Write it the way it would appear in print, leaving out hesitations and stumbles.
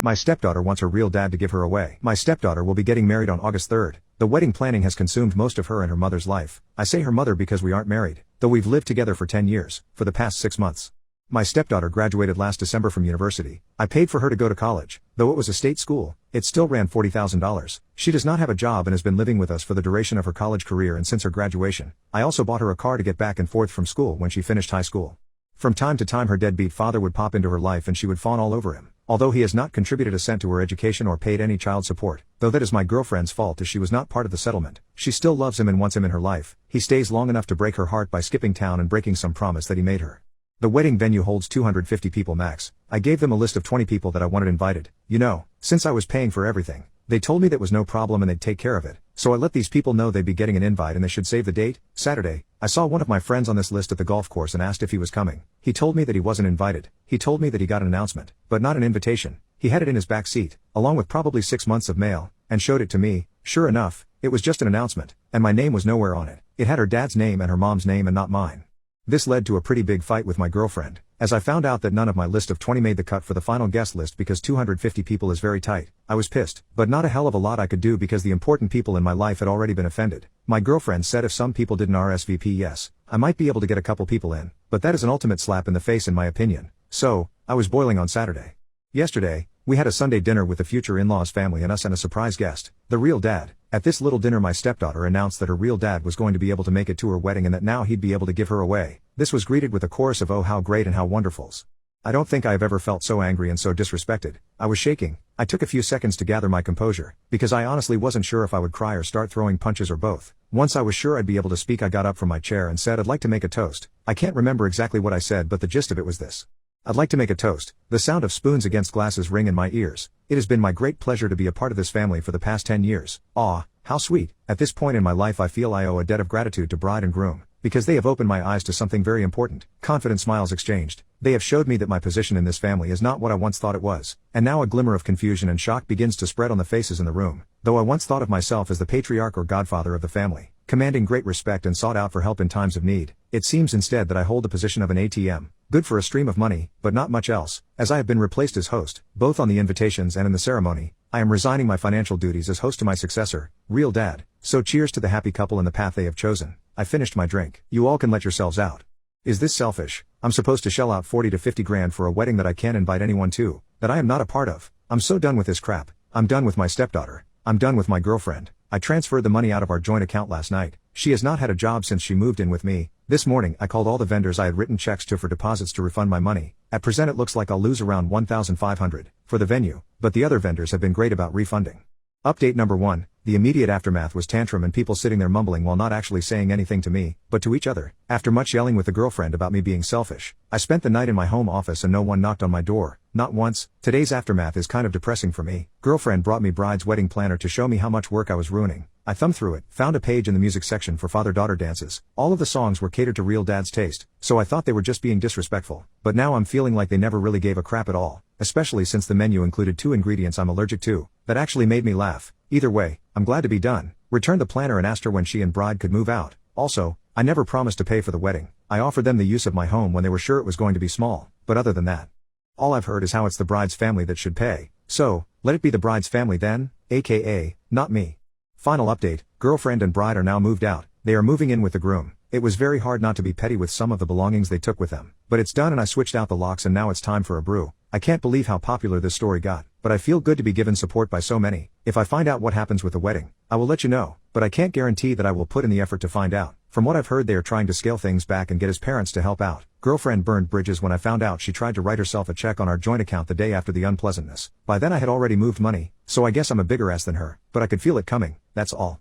My stepdaughter wants her real dad to give her away. My stepdaughter will be getting married on August 3rd. The wedding planning has consumed most of her and her mother's life. I say her mother because we aren't married, though we've lived together for 10 years, for the past 6 months. My stepdaughter graduated last December from university. I paid for her to go to college. Though it was a state school, it still ran $40,000. She does not have a job and has been living with us for the duration of her college career and since her graduation. I also bought her a car to get back and forth from school when she finished high school. From time to time her deadbeat father would pop into her life and she would fawn all over him. Although he has not contributed a cent to her education or paid any child support, though that is my girlfriend's fault as she was not part of the settlement, she still loves him and wants him in her life. He stays long enough to break her heart by skipping town and breaking some promise that he made her. The wedding venue holds 250 people max. I gave them a list of 20 people that I wanted invited. Since I was paying for everything, they told me that was no problem and they'd take care of it. So I let these people know they'd be getting an invite and they should save the date, Saturday. I saw one of my friends on this list at the golf course and asked if he was coming. He told me that he wasn't invited. He told me that he got an announcement, but not an invitation. He had it in his back seat, along with probably 6 months of mail, and showed it to me. Sure enough, it was just an announcement, and my name was nowhere on it. It had her dad's name and her mom's name and not mine. This led to a pretty big fight with my girlfriend, as I found out that none of my list of 20 made the cut for the final guest list because 250 people is very tight. I was pissed, but not a hell of a lot I could do because the important people in my life had already been offended. My girlfriend said if some people didn't RSVP, yes, I might be able to get a couple people in, but that is an ultimate slap in the face in my opinion. So, I was boiling on Saturday. Yesterday, we had a Sunday dinner with the future in-laws family and us and a surprise guest, the real dad. At this little dinner my stepdaughter announced that her real dad was going to be able to make it to her wedding and that now he'd be able to give her away. This was greeted with a chorus of "Oh how great and how wonderfuls." I don't think I have ever felt so angry and so disrespected. I was shaking. I took a few seconds to gather my composure, because I honestly wasn't sure if I would cry or start throwing punches or both. Once I was sure I'd be able to speak I got up from my chair and said I'd like to make a toast. I can't remember exactly what I said but the gist of it was this. I'd like to make a toast. The sound of spoons against glasses ring in my ears. It has been my great pleasure to be a part of this family for the past 10 years. Aw, how sweet. At this point in my life I feel I owe a debt of gratitude to bride and groom, because they have opened my eyes to something very important. Confident smiles exchanged. They have showed me that my position in this family is not what I once thought it was. And now a glimmer of confusion and shock begins to spread on the faces in the room. Though I once thought of myself as the patriarch or godfather of the family, commanding great respect and sought out for help in times of need, it seems instead that I hold the position of an ATM. Good for a stream of money, but not much else. As I have been replaced as host, both on the invitations and in the ceremony, I am resigning my financial duties as host to my successor, real dad. So cheers to the happy couple and the path they have chosen. I finished my drink. You all can let yourselves out. Is this selfish? I'm supposed to shell out 40 to 50 grand for a wedding that I can't invite anyone to, that I am not a part of. I'm so done with this crap. I'm done with my stepdaughter. I'm done with my girlfriend. I transferred the money out of our joint account last night. She has not had a job since she moved in with me. This morning I called all the vendors I had written checks to for deposits to refund my money. At present it looks like I'll lose around $1,500 for the venue, but the other vendors have been great about refunding. Update number 1, the immediate aftermath was tantrum and people sitting there mumbling while not actually saying anything to me, but to each other. After much yelling with the girlfriend about me being selfish, I spent the night in my home office and no one knocked on my door, not once. Today's aftermath is kind of depressing for me. Girlfriend brought me bride's wedding planner to show me how much work I was ruining. I thumbed through it, found a page in the music section for father-daughter dances. All of the songs were catered to real dad's taste, so I thought they were just being disrespectful. But now I'm feeling like they never really gave a crap at all, especially since the menu included 2 ingredients I'm allergic to. That actually made me laugh. Either way, I'm glad to be done. Returned the planner and asked her when she and bride could move out. Also, I never promised to pay for the wedding. I offered them the use of my home when they were sure it was going to be small, but other than that, all I've heard is how it's the bride's family that should pay. So, let it be the bride's family then, aka, not me. Final update, girlfriend and bride are now moved out. They are moving in with the groom. It was very hard not to be petty with some of the belongings they took with them, but it's done and I switched out the locks and now it's time for a brew. I can't believe how popular this story got, but I feel good to be given support by so many. If I find out what happens with the wedding, I will let you know, but I can't guarantee that I will put in the effort to find out. From what I've heard they are trying to scale things back and get his parents to help out. Girlfriend burned bridges when I found out she tried to write herself a check on our joint account the day after the unpleasantness. By then I had already moved money, so I guess I'm a bigger ass than her, but I could feel it coming, that's all.